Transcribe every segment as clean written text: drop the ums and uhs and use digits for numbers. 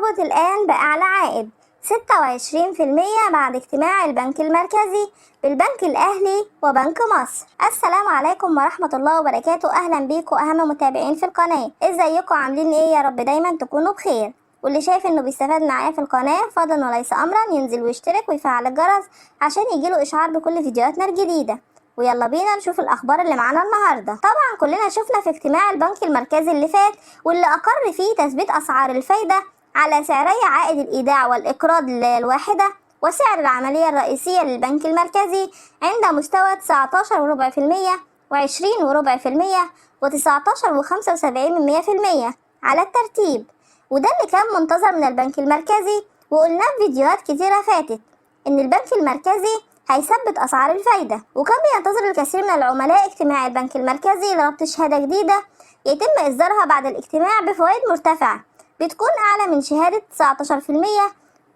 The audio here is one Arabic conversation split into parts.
التربط الآن بأعلى عائد 26% بعد اجتماع البنك المركزي بالبنك الأهلي وبنك مصر. السلام عليكم ورحمة الله وبركاته. أهلا بيكم أهم متابعين في القناة. ازيكم عاملين ايه؟ يا رب دايما تكونوا بخير. واللي شايف انه بيستفاد معايا في القناة فضلا وليس امرا ينزل ويشترك ويفعل الجرس عشان يجيله اشعار بكل فيديوهاتنا الجديدة. ويلا بينا نشوف الاخبار اللي معانا النهارده. طبعا كلنا شفنا في اجتماع البنك المركزي اللي فات واللي اقر فيه تثبيت اسعار الفايدة على سعري عائد الايداع والاقراض الواحدة وسعر العملية الرئيسية للبنك المركزي عند مستوى 19.4% و20.4% و19.75% على الترتيب. وده اللي كان منتظر من البنك المركزي وقلناه في فيديوهات كتيرة فاتت ان البنك المركزي هيثبت اسعار الفايدة. وكان بينتظر الكثير من العملاء اجتماع البنك المركزي لربط شهادة جديدة يتم اصدارها بعد الاجتماع بفوائد مرتفعة بتكون اعلى من شهادة 19%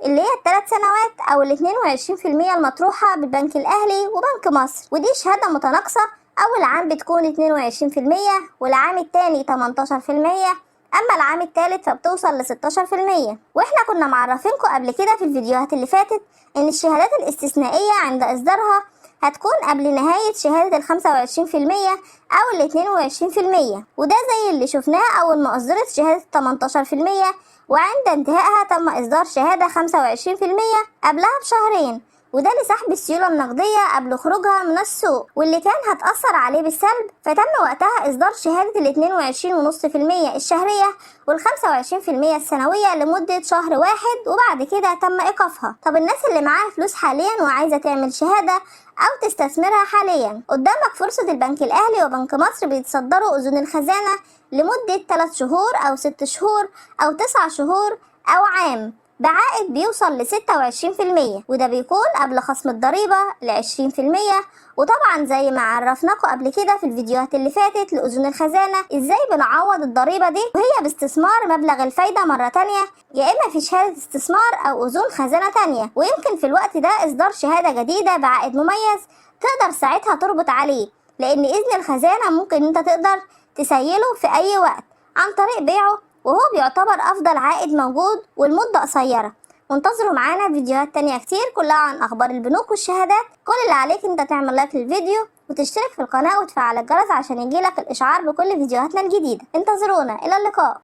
اللي هي ال3 سنوات او ال22% المطروحة بالبنك الاهلي وبنك مصر. ودي شهادة متناقصة، اول عام بتكون 22% والعام التاني 18%، اما العام الثالث فبتوصل ل 16%. واحنا كنا معرفينكم قبل كده في الفيديوهات اللي فاتت ان الشهادات الاستثنائية عند اصدارها هتكون قبل نهاية شهادة ال 25% او ال 22%، وده زي اللي شفناه اول ما اصدرت شهادة 18%، وعند انتهائها تم اصدار شهادة 25% قبلها بشهرين، وده لسحب السيولة النقدية قبل خروجها من السوق واللي كان هتأثر عليه بالسلب. فتم وقتها إصدار شهادة ال 22.5% الشهرية وال 25% السنوية لمدة شهر واحد، وبعد كده تم إيقافها. طب الناس اللي معاها فلوس حاليا وعايزة تعمل شهادة أو تستثمرها حاليا، قدامك فرصة. البنك الأهلي وبنك مصر بيتصدروا أذون الخزانة لمدة 3 شهور أو 6 شهور أو 9 شهور أو عام بعائد بيوصل ل 26%، وده بيكون قبل خصم الضريبة ل20%. وطبعا زي ما عرفناكم قبل كده في الفيديوهات اللي فاتت لأذون الخزانة ازاي بنعوض الضريبة دي، وهي باستثمار مبلغ الفايدة مرة تانية يا اما في شهادة استثمار او أذون خزانة تانية. ويمكن في الوقت ده اصدار شهادة جديدة بعائد مميز تقدر ساعتها تربط عليه، لان اذن الخزانة ممكن انت تقدر تسيله في اي وقت عن طريق بيعه، وهو بيعتبر افضل عائد موجود والمدة قصيرة. وانتظروا معانا فيديوهات تانية كتير كلها عن اخبار البنوك والشهادات. كل اللي عليك انت تعمل لايك للفيديو وتشترك في القناة وتفعل الجرس عشان يجيلك الاشعار بكل فيديوهاتنا الجديدة. انتظرونا، الى اللقاء.